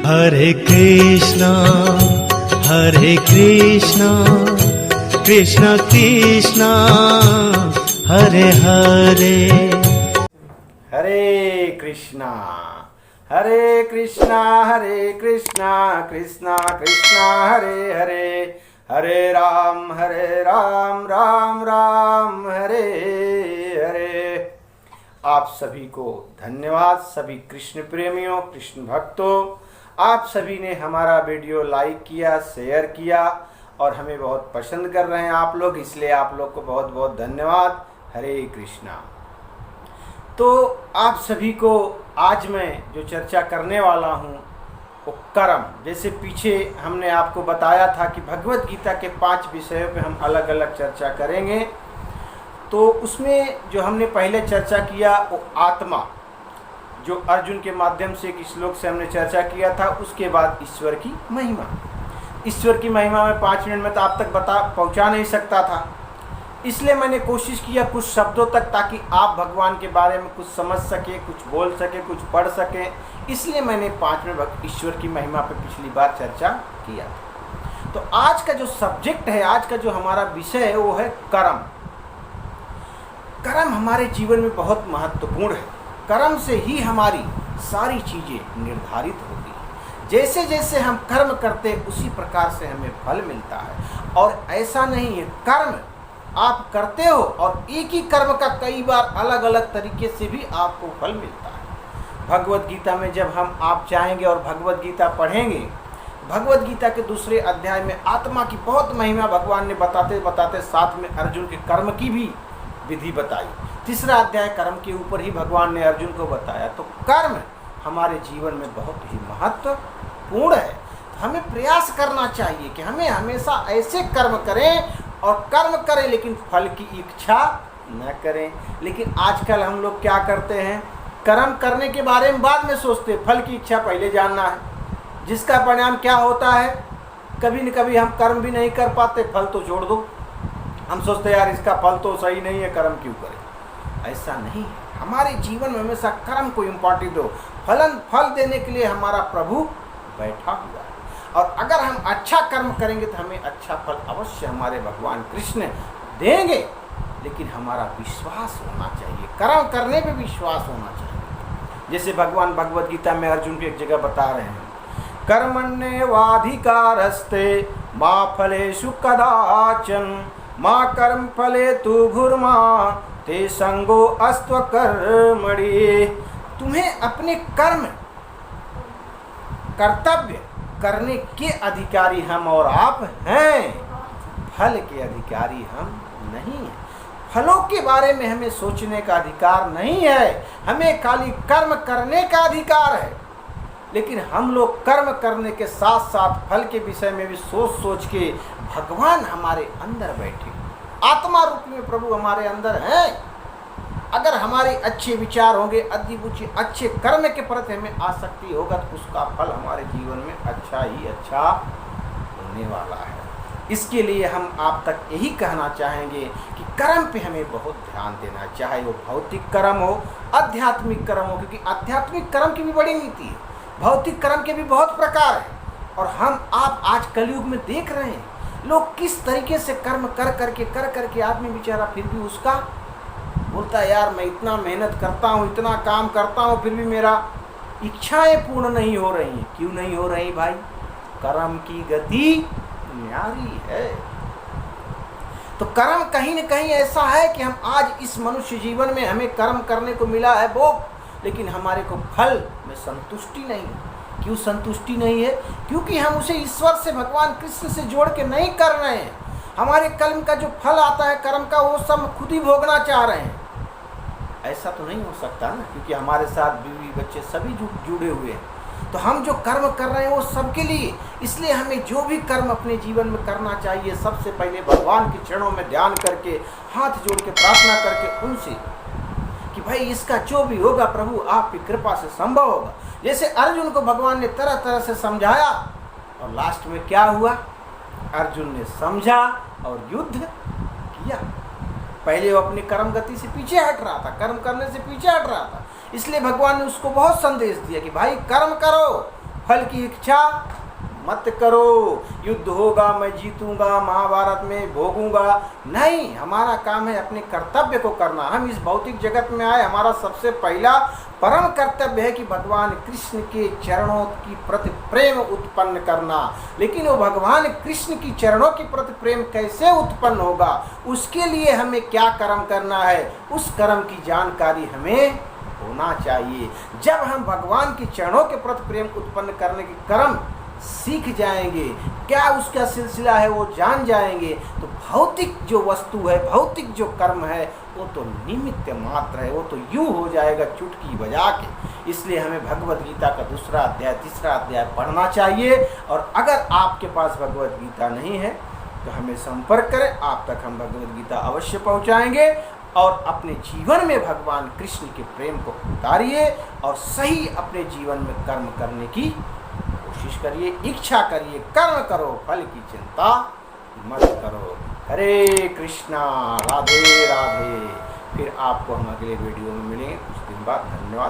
हरे कृष्णा कृष्ण कृष्ण हरे हरे। हरे कृष्णा हरे कृष्णा कृष्णा कृष्णा हरे हरे, हरे राम राम राम हरे हरे। आप सभी को धन्यवाद, सभी कृष्ण प्रेमियों, कृष्ण भक्तों। आप सभी ने हमारा वीडियो लाइक किया, शेयर किया और हमें बहुत पसंद कर रहे हैं आप लोग, इसलिए आप लोग को बहुत बहुत धन्यवाद। हरे कृष्णा। तो आप सभी को आज मैं जो चर्चा करने वाला हूँ वो कर्म, जैसे पीछे हमने आपको बताया था कि भगवत गीता के 5 विषयों पे हम अलग अलग चर्चा करेंगे। तो उसमें जो हमने पहले चर्चा किया वो आत्मा, जो अर्जुन के माध्यम से एक श्लोक से हमने चर्चा किया था। उसके बाद ईश्वर की महिमा। ईश्वर की महिमा में 5 मिनट में तो आप तक पहुंचा नहीं सकता था, इसलिए मैंने कोशिश किया कुछ शब्दों तक, ताकि आप भगवान के बारे में कुछ समझ सके, कुछ बोल सके, कुछ पढ़ सके। इसलिए मैंने 5 मिनट ईश्वर की महिमा पर पिछली बार चर्चा किया था। तो आज का जो सब्जेक्ट है, आज का जो हमारा विषय है वो है कर्म। कर्म हमारे जीवन में बहुत महत्वपूर्ण है। कर्म से ही हमारी सारी चीज़ें निर्धारित होती हैं। जैसे जैसे हम कर्म करते उसी प्रकार से हमें फल मिलता है। और ऐसा नहीं है, कर्म आप करते हो और एक ही कर्म का कई बार अलग अलग तरीके से भी आपको फल मिलता है। भगवत गीता में जब आप चाहेंगे और भगवत गीता पढ़ेंगे, भगवत गीता के दूसरे अध्याय में आत्मा की बहुत महिमा भगवान ने बताते बताते साथ में अर्जुन के कर्म की भी विधि बताई। तीसरा अध्याय कर्म के ऊपर ही भगवान ने अर्जुन को बताया। तो कर्म हमारे जीवन में बहुत ही महत्वपूर्ण है। तो हमें प्रयास करना चाहिए कि हमें हमेशा ऐसे कर्म करें और कर्म करें, लेकिन फल की इच्छा न करें। लेकिन आजकल हम लोग क्या करते हैं, कर्म करने के बारे में बाद में सोचते, फल की इच्छा पहले जानना है। जिसका परिणाम क्या होता है, कभी न कभी हम कर्म भी नहीं कर पाते, फल तो छोड़ दो। हम सोचते यार इसका फल तो सही नहीं है, कर्म क्यों करें। ऐसा नहीं है। हमारे जीवन में हमेशा कर्म को इम्पोर्टेंट दो। फल देने के लिए हमारा प्रभु बैठा हुआ है। और अगर हम अच्छा कर्म करेंगे तो हमें अच्छा फल अवश्य हमारे भगवान कृष्ण देंगे। लेकिन हमारा विश्वास होना चाहिए, कर्म करने पे विश्वास होना चाहिए। जैसे भगवान भगवत गीता में अर्जुन को एक जगह बता रहे हैं, कर्मण्येवाधिकारस्ते मा फलेषु कदाचन मा कर्म फले तु घुर्मा ते संगो अस्त्व कर्मणि। तुम्हें अपने कर्म कर्तव्य करने के अधिकारी हम और आप हैं, फल के अधिकारी हम नहीं हैं। फलों के बारे में हमें सोचने का अधिकार नहीं है, हमें खाली कर्म करने का अधिकार है। लेकिन हम लोग कर्म करने के साथ साथ फल के विषय में भी सोच सोच के, भगवान हमारे अंदर बैठे, आत्मा रूप में प्रभु हमारे अंदर हैं। अगर हमारे अच्छे विचार होंगे, अच्छे कर्म के प्रति हमें आसक्ति होगा, तो उसका फल हमारे जीवन में अच्छा ही अच्छा होने वाला है। इसके लिए हम आप तक यही कहना चाहेंगे कि कर्म पे हमें बहुत ध्यान देना, चाहे वो भौतिक कर्म हो, आध्यात्मिक कर्म हो। क्योंकि आध्यात्मिक कर्म की भी बड़ी नीति है, भौतिक कर्म के भी बहुत प्रकार है। और आप आज कलयुग में देख रहे हैं लोग किस तरीके से कर्म कर करके आदमी बेचारा फिर भी उसका बोलता है, यार मैं इतना मेहनत करता हूँ, इतना काम करता हूँ, फिर भी मेरा इच्छाएं पूर्ण नहीं हो रही हैं। क्यों नहीं हो रही भाई? कर्म की गति न्यारी है। तो कर्म कहीं न कहीं ऐसा है कि हम आज इस मनुष्य जीवन में हमें कर्म करने को मिला है वो, लेकिन हमारे को फल में संतुष्टि नहीं है। क्यों संतुष्टि नहीं है? क्योंकि हम उसे ईश्वर से, भगवान कृष्ण से जोड़ के नहीं कर रहे हैं। हमारे कर्म का जो फल आता है कर्म का, वो सब खुद ही भोगना चाह रहे हैं। ऐसा तो नहीं हो सकता ना, क्योंकि हमारे साथ बीवी बच्चे सभी जुड़े हुए हैं। तो हम जो कर्म कर रहे हैं वो सबके लिए। इसलिए हमें जो भी कर्म अपने जीवन में करना चाहिए, सबसे पहले भगवान के चरणों में ध्यान करके, हाथ जोड़ के प्रार्थना करके उनसे कि भाई इसका जो भी होगा प्रभु आपकी कृपा से संभव होगा। जैसे अर्जुन को भगवान ने तरह तरह से समझाया और लास्ट में क्या हुआ, अर्जुन ने समझा और युद्ध किया। पहले वो अपनी कर्म गति से पीछे हट रहा था, कर्म करने से पीछे हट रहा था। इसलिए भगवान ने उसको बहुत संदेश दिया कि भाई कर्म करो, फल की इच्छा मत करो। युद्ध होगा, मैं जीतूंगा, महाभारत में भोगूंगा, नहीं। हमारा काम है अपने कर्तव्य को करना। हम इस भौतिक जगत में आए, हमारा सबसे पहला परम कर्तव्य है कि भगवान कृष्ण के चरणों की प्रति प्रेम उत्पन्न करना। लेकिन वो भगवान कृष्ण की चरणों की प्रति प्रेम कैसे उत्पन्न होगा, उसके लिए हमें क्या कर्म करना है, उस कर्म की जानकारी हमें होना चाहिए। जब हम भगवान के चरणों के प्रति प्रेम उत्पन्न करने के कर्म सीख जाएंगे, क्या उसका सिलसिला है वो जान जाएंगे, तो भौतिक जो वस्तु है, भौतिक जो कर्म है, वो तो निमित्त मात्र है, वो तो यूं हो जाएगा चुटकी बजा के। इसलिए हमें भगवत गीता का 2 अध्याय 3 अध्याय पढ़ना चाहिए। और अगर आपके पास भगवत गीता नहीं है तो हमें संपर्क करें, आप तक हम भगवत गीता अवश्य पहुंचाएंगे। और अपने जीवन में भगवान कृष्ण के प्रेम को उतारिए और सही अपने जीवन में कर्म करने की कोशिश करिए, इच्छा करिए, कर्म करो, फल की चिंता मत करो। हरे कृष्णा, राधे राधे। फिर आपको हम अगले वीडियो में मिलेंगे कुछ दिन बाद। धन्यवाद।